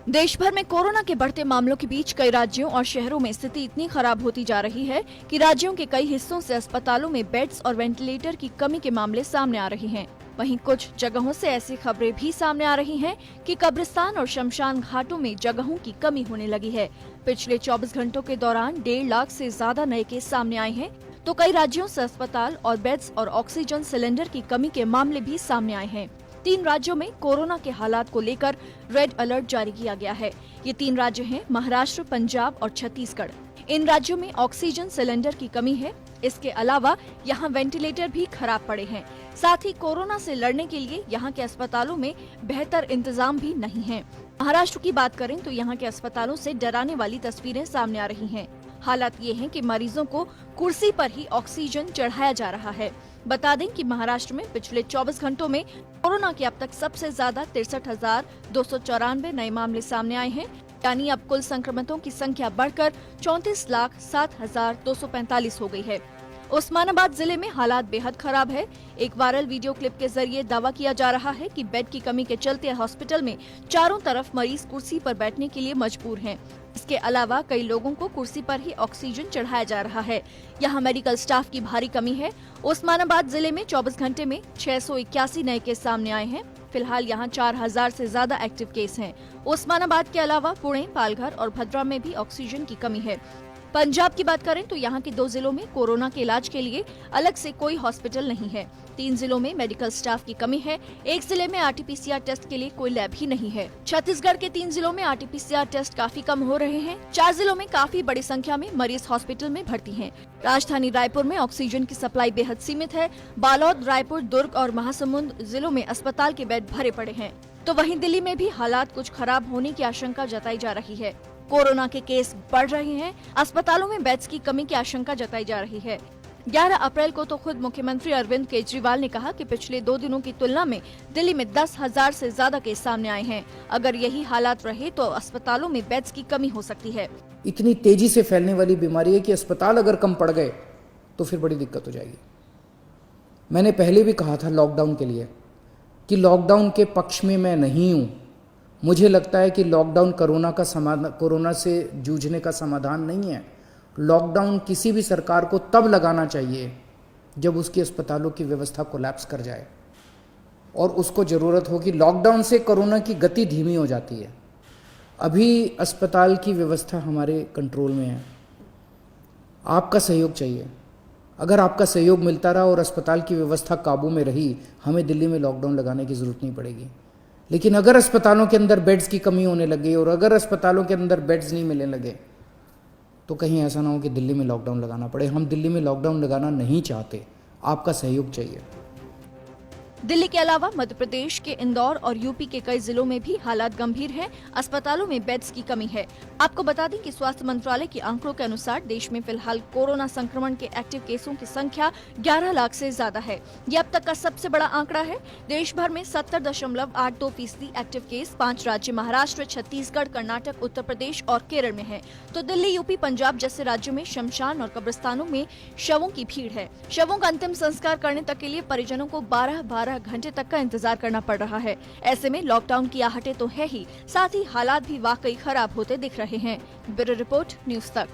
देश भर में कोरोना के बढ़ते मामलों के बीच कई राज्यों और शहरों में स्थिति इतनी खराब होती जा रही है कि राज्यों के कई हिस्सों से अस्पतालों में बेड्स और वेंटिलेटर की कमी के मामले सामने आ रहे हैं। वहीं कुछ जगहों से ऐसी खबरें भी सामने आ रही हैं कि कब्रिस्तान और शमशान घाटों में जगहों की कमी होने लगी है। पिछले 24 घंटों के दौरान 1.5 लाख से ज्यादा नए केस सामने आए हैं, तो कई राज्यों से अस्पताल और बेड्स और ऑक्सीजन सिलेंडर की कमी के मामले भी सामने आए हैं। 3 राज्यों में कोरोना के हालात को लेकर रेड अलर्ट जारी किया गया है। ये 3 राज्य हैं महाराष्ट्र, पंजाब और छत्तीसगढ़। इन राज्यों में ऑक्सीजन सिलेंडर की कमी है। इसके अलावा यहाँ वेंटिलेटर भी खराब पड़े हैं। साथ ही कोरोना से लड़ने के लिए यहाँ के अस्पतालों में बेहतर इंतजाम भी नहीं है। महाराष्ट्र की बात करें तो यहाँ के अस्पतालों से डराने वाली तस्वीरें सामने आ रही हैं। हालात ये हैं कि मरीजों को कुर्सी पर ही ऑक्सीजन चढ़ाया जा रहा है। बता दें कि महाराष्ट्र में पिछले 24 घंटों में कोरोना के अब तक सबसे ज्यादा 63,294 नए मामले सामने आए हैं। यानी अब कुल संक्रमितों की संख्या बढ़कर 34,07,245 हो गई है। उस्मानाबाद जिले में हालात बेहद खराब है। एक वायरल वीडियो क्लिप के जरिए दावा किया जा रहा है कि बेड की कमी के चलते हॉस्पिटल में चारों तरफ मरीज कुर्सी पर बैठने के लिए मजबूर हैं। इसके अलावा कई लोगों को कुर्सी पर ही ऑक्सीजन चढ़ाया जा रहा है। यहाँ मेडिकल स्टाफ की भारी कमी है। उस्मानाबाद जिले में 24 घंटे में 681 नए केस सामने आए हैं। फिलहाल यहाँ 4,000 से ज्यादा एक्टिव केस हैं। उस्मानाबाद के अलावा पुणे, पालघर और भद्रा में भी ऑक्सीजन की कमी है। पंजाब की बात करें तो यहाँ के 2 जिलों में कोरोना के इलाज के लिए अलग से कोई हॉस्पिटल नहीं है। 3 जिलों में मेडिकल स्टाफ की कमी है। 1 जिले में RT-PCR टेस्ट के लिए कोई लैब ही नहीं है। छत्तीसगढ़ के 3 जिलों में RT-PCR टेस्ट काफी कम हो रहे हैं। 4 जिलों में काफी बड़ी संख्या में मरीज हॉस्पिटल में भर्ती हैं। राजधानी रायपुर में ऑक्सीजन की सप्लाई बेहद सीमित है। बालोद, रायपुर, दुर्ग और महासमुंद जिलों में अस्पताल के बेड भरे पड़े हैं। तो वहीं दिल्ली में भी हालात कुछ खराब होने की आशंका जताई जा रही है। कोरोना के केस बढ़ रहे हैं। अस्पतालों में बेड्स की कमी की आशंका जताई जा रही है। 11 अप्रैल को तो खुद मुख्यमंत्री अरविंद केजरीवाल ने कहा कि पिछले 2 दिनों की तुलना में दिल्ली में 10,000 से ज्यादा केस सामने आए हैं। अगर यही हालात रहे तो अस्पतालों में बेड्स की कमी हो सकती है। इतनी तेजी से फैलने वाली बीमारी है कि अस्पताल अगर कम पड़ गए तो फिर बड़ी दिक्कत हो जाएगी। मैंने पहले भी कहा था लॉकडाउन के लिए कि लॉकडाउन के पक्ष में मैं नहीं हूँ। मुझे लगता है कि लॉकडाउन कोरोना से जूझने का समाधान नहीं है। लॉकडाउन किसी भी सरकार को तब लगाना चाहिए जब उसकी अस्पतालों की व्यवस्था कोलैप्स कर जाए और उसको ज़रूरत हो कि लॉकडाउन से कोरोना की गति धीमी हो जाती है। अभी अस्पताल की व्यवस्था हमारे कंट्रोल में है। आपका सहयोग चाहिए। अगर आपका सहयोग मिलता रहा और अस्पताल की व्यवस्था काबू में रही, हमें दिल्ली में लॉकडाउन लगाने की ज़रूरत नहीं पड़ेगी। लेकिन अगर अस्पतालों के अंदर बेड्स की कमी होने लगी और अगर अस्पतालों के अंदर बेड्स नहीं मिलने लगे तो कहीं ऐसा ना हो कि दिल्ली में लॉकडाउन लगाना पड़े। हम दिल्ली में लॉकडाउन लगाना नहीं चाहते। आपका सहयोग चाहिए। दिल्ली के अलावा मध्य प्रदेश के इंदौर और यूपी के कई जिलों में भी हालात गंभीर हैं। अस्पतालों में बेड्स की कमी है। आपको बता दें कि स्वास्थ्य मंत्रालय के आंकड़ों के अनुसार देश में फिलहाल कोरोना संक्रमण के एक्टिव केसों की संख्या 11 लाख से ज्यादा है। ये अब तक का सबसे बड़ा आंकड़ा है। देश भर में 70.82% एक्टिव केस 5 राज्य महाराष्ट्र, छत्तीसगढ़, कर्नाटक, उत्तर प्रदेश और केरल में है। तो दिल्ली, यूपी, पंजाब जैसे राज्यों में शमशान और कब्रिस्तानों में शवों की भीड़ है। शवों का अंतिम संस्कार करने तक के लिए परिजनों को 12 घंटे तक का इंतजार करना पड़ रहा है। ऐसे में लॉकडाउन की आहटें तो है ही, साथ ही हालात भी वाकई खराब होते दिख रहे हैं। ब्यूरो रिपोर्ट, न्यूज़ तक।